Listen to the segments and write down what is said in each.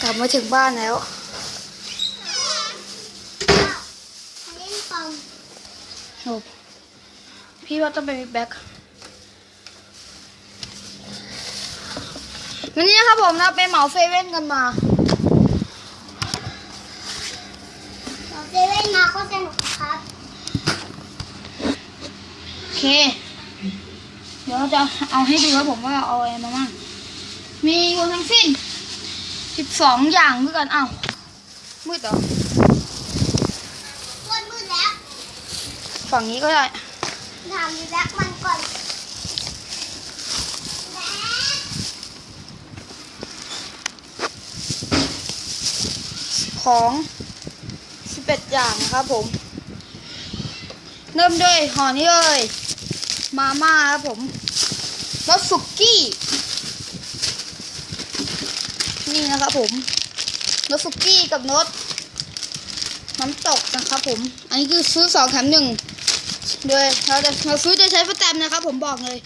กลับมาถึงบ้านแล้วโอ้พี่ว่าต้องไปบิ๊กแบ็ควันนี้นะครับผมนะไปเหมาเซเว่นกันมาเซเว่นมาก็สนุกครับโอเคเดี๋ยวเราจะเอาให้ดูครับผมว่าเอาอะไรมาบ้างมีอยู่ทั้งสิ้น12อย่างด้วยกันอ้าวมืดเหรอมืดแล้วฝั่งนี้ก็ได้ทำแบ็คมันก่อนของ11อย่างนะครับผมเริ่มด้วยห่อนี้เลยมาม่าครับผมรสสุกี้นี่นะครับผมรสสุกี้กับรสน้ำตกนะครับผมอันนี้คือซื้อ2 แถม 1โดยเราซื้อจะใช้ประจำนะครับผมบอกเลย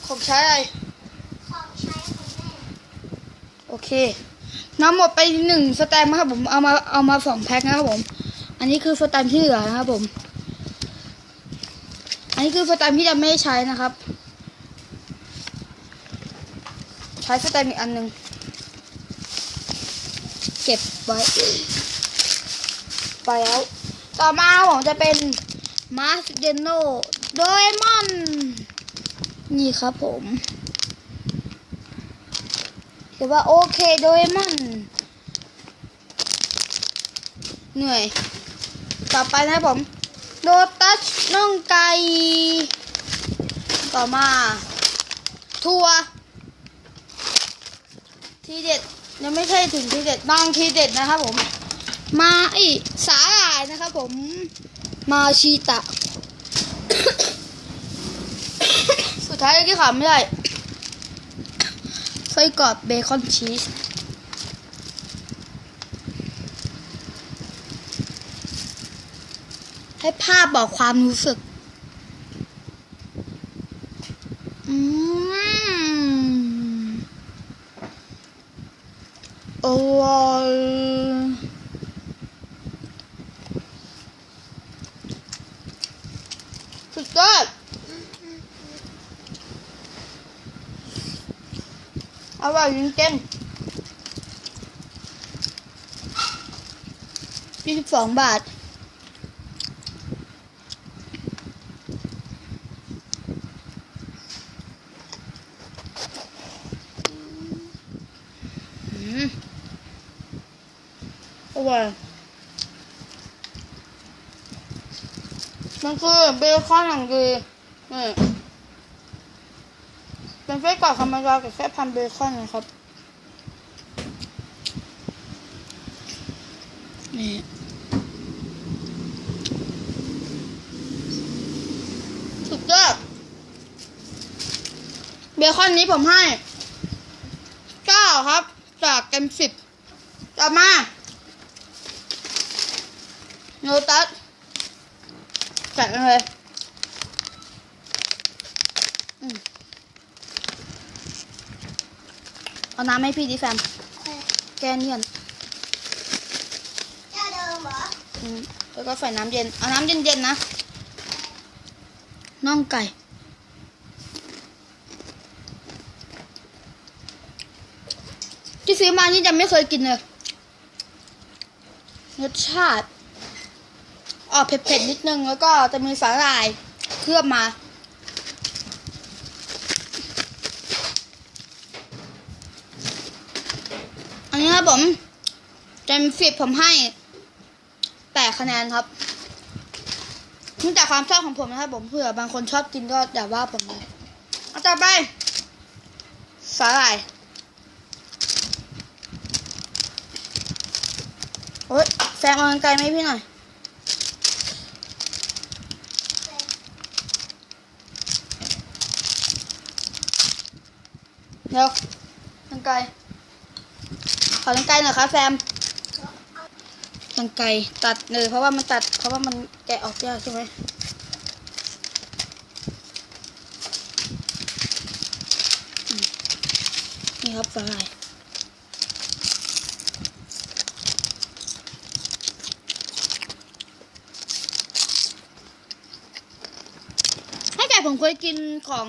ของใช้อะไรโอเคน้ำหมดไป1 สแตมป์ครับผมเอามา2 แพ็คนะครับผมอันนี้คือสแตมป์ที่เหลือนะครับผมอันนี้คือสแตมป์ที่จะไม่ใช้นะครับใช้สแตมป์อีกอันหนึ่งเก็บไว้ไปแล้วต่อมาผมจะเป็นมาสเดโนโดเรมอนนี่ครับผมเรียกว่าโอเคโดเรมอนเหนื่อยต่อไปนะครับผมโลตัสน่องไก่ต่อมาทัวทีเด็ดยังไม่ใช่ถึงทีเด็ดน้องทีเด็ดนะครับผมมาสาหร่ายนะครับผมมาชีตะ สุดท้ายที่ขาดไม่ได้ไส้กรอกเบคอนชีสให้ภาพบอกความรู้สึกอร่อยสุดยอดอร่อยจริงๆ22 บาทอร่อยมันคือเบคอนอย่างดีนี่เป็นไส้กรอกธรรมดากับแค่พันเบคอนนะครับนี่สุดยอดเบคอนนี้ผมให้9ครับจากเต็ม10ต่อมาโนตัสจัดเลยเอาน้ำให้พี่ดิแฟมแกเนียนเจ้าเดิมเหรอแล้วก็ใส่น้ำเย็นเอาน้ำเย็นๆนะน่องไก่ที่ซื้อมานี่ยังไม่เคยกินเลยรสชาติออกเผ็ดๆนิดนึงแล้วก็จะมีสาหร่ายเคลือบมาอันนี้ครับผมเต็ม10ผมให้8 คะแนนครับนี่แต่ความชอบของผมนะครับผมเผื่อบางคนชอบกินก็อย่าว่าผมเลยเอาต่อไปสาหร่ายโอ๊ยแซงเอาไกลไหมพี่หน่อยเร็วกันไกลขอกันไกลหน่อยครับแซมกันไกลตัดเลยเพราะว่ามันแกะออกยากใช่ไหม น นี่ครับสาหร่ายถ้าแต่ผมเคยกินของ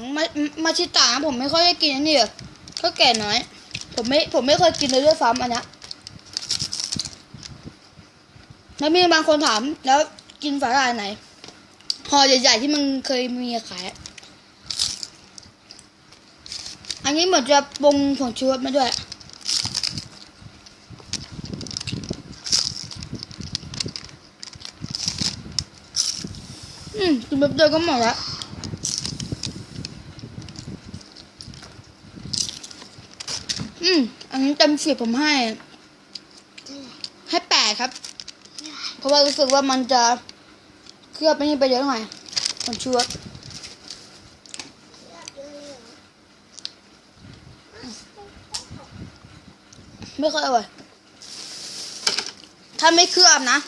มาชิตะนะผมไม่ค่อยได้กินอันนี้เลยก็แก่น้อย ผมไม่เคยกินเลยด้วยซ้ำอันเนี้ยแล้วมีบางคนถามแล้วกินสาหร่ายไหนห่อใหญ่ๆที่มันเคยมีขายอันนี้เหมือนจะปรุงผงชูรสมาด้วยกินแบบเดียวก็หมดแล้วอันนี้เต็ม10ผมให้8ครับเพราะว่ารู้สึกว่ามันจะเคลือบไปเยอะหน่อยผงชูรสไม่ค่อยอร่อยถ้าไม่เคลือบนะ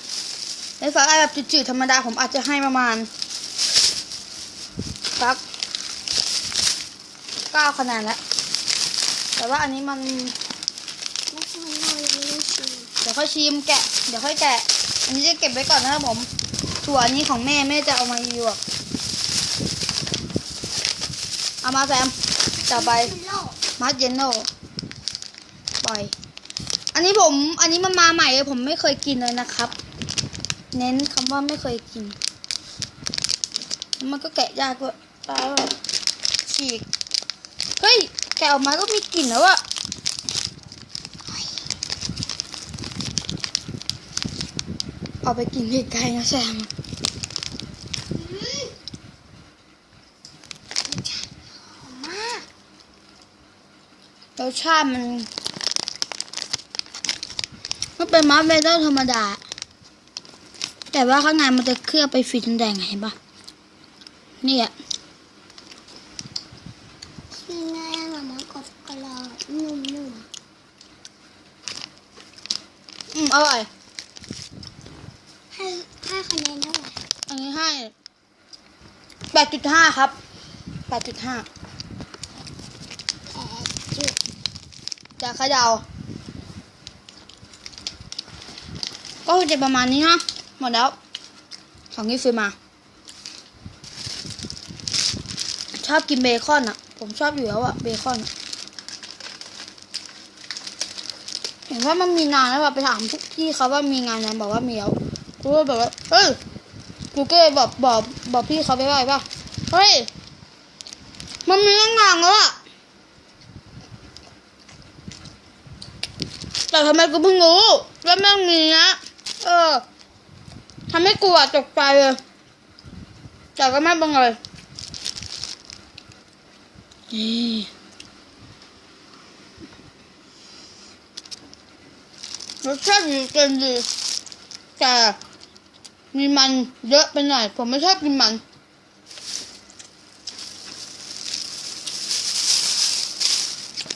ในสาหร่ายแบบจืดๆธรรมดาผมอาจจะให้ประมาณสัก9 คะแนนแล้วแต่ว่าอันนี้มัน แล้วทำไมเรายังไม่ได้ชิม เดี๋ยวค่อยชิมแกะเดี๋ยวค่อยแกะอันนี้จะเก็บไว้ก่อนนะครับผมส่วนอันนี้ของแม่จะเอามารีวิวเอามาแซมต่อไป เป็นโลก มัสเยนโนปล่อยอันนี้มันมาใหม่เลยผมไม่เคยกินเลยนะครับ เน้นคำว่าไม่เคยกินมันก็แกะยากด้วยตายแล้วฉีกเฮ้ยแกะออกมาก็มีกลิ่นแล้วอะเอาไปกินไกลๆนะแซมหอมมาก รสชาติมันเป็นมัสเบเตอร์ธรรมดาแต่ว่าข้างในมันจะเคลือบไปสีแดงๆเห็นปะนี่อ่ะ คือไงอะหมากรอบกรอบนุ่มอร่อยให้คะแนนเท่าไหร่ อันนี้ให้ 8.5 ครับ 8.5 8 จุด จากเขย่าก็จะประมาณนี้นะหมดแล้วของที่ซื้อมาชอบกินเบคอนอ่ะผมชอบอยู่แล้วอ่ะเบคอนเห็นว่ามันมีนานแล้วแบบไปถามทุกที่เขาว่ามีงานนั้นบอกว่ามีแล้วกูก็แบบว่าเฮ้ยกูก็เลยบอกพี่เขาไปว่าเฮ้ยมันมีตั้งนานแล้วอ่ะแต่ทำไมกูเพิ่งรู้ว่าแม่งมีนะทำให้กูตกใจเลยแต่ก็ไม่เป็นไรรสชาติดีเกินดีแต่มีมันเยอะไปหน่อยผมไม่ชอบกินมัน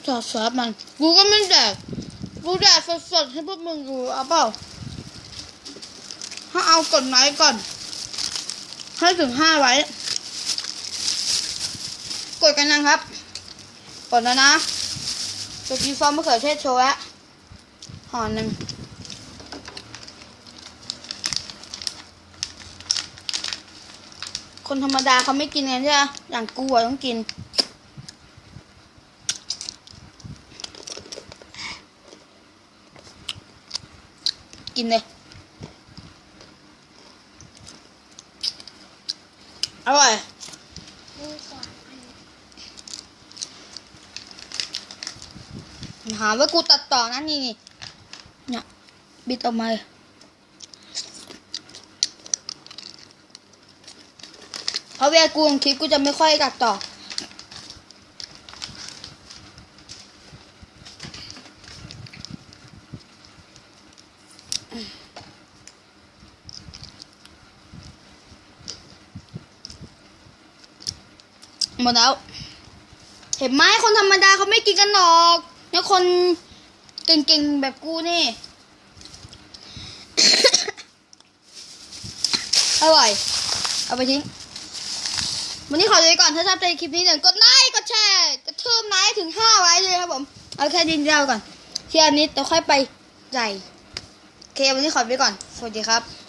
ซอสมันกูก็ไม่แดกกูแดกสดๆให้พวกมึงดูเอาเปล่าถ้าเอากดไลค์ก่อนให้ถึง5ไว้กดกันนะครับกดแล้วนะจะกินซอสมะเขือเทศโชว์แล้วห่อหนึ่งคนธรรมดาเขาไม่กินกันใช่ไหมอย่างกูอะต้องกินกินเลยอร่อยหาว่ากูตัดต่อนะนี่เนี่ยบิดออกมาเพราะเวลากูลงคลิปกูจะไม่ค่อยตัดต่อหมดแล้วเห็นไหมคนธรรมดาเขาไม่กินกันหรอกแล้วคนเก่งๆแบบกูนี่ อร่อยเอาไปทิ้งวันนี้ขอตัวไปก่อนถ้าชอบใจคลิปนี้อย่าลืมกดไลค์กดแชร์กระทืบไลค์ถึง5ไว้เลยครับผม เอาแค่ดินเดียวก่อนทีละนิดแล้วค่อยไปใหญ่โอเควันนี้ขอไปก่อนสวัสดีครับ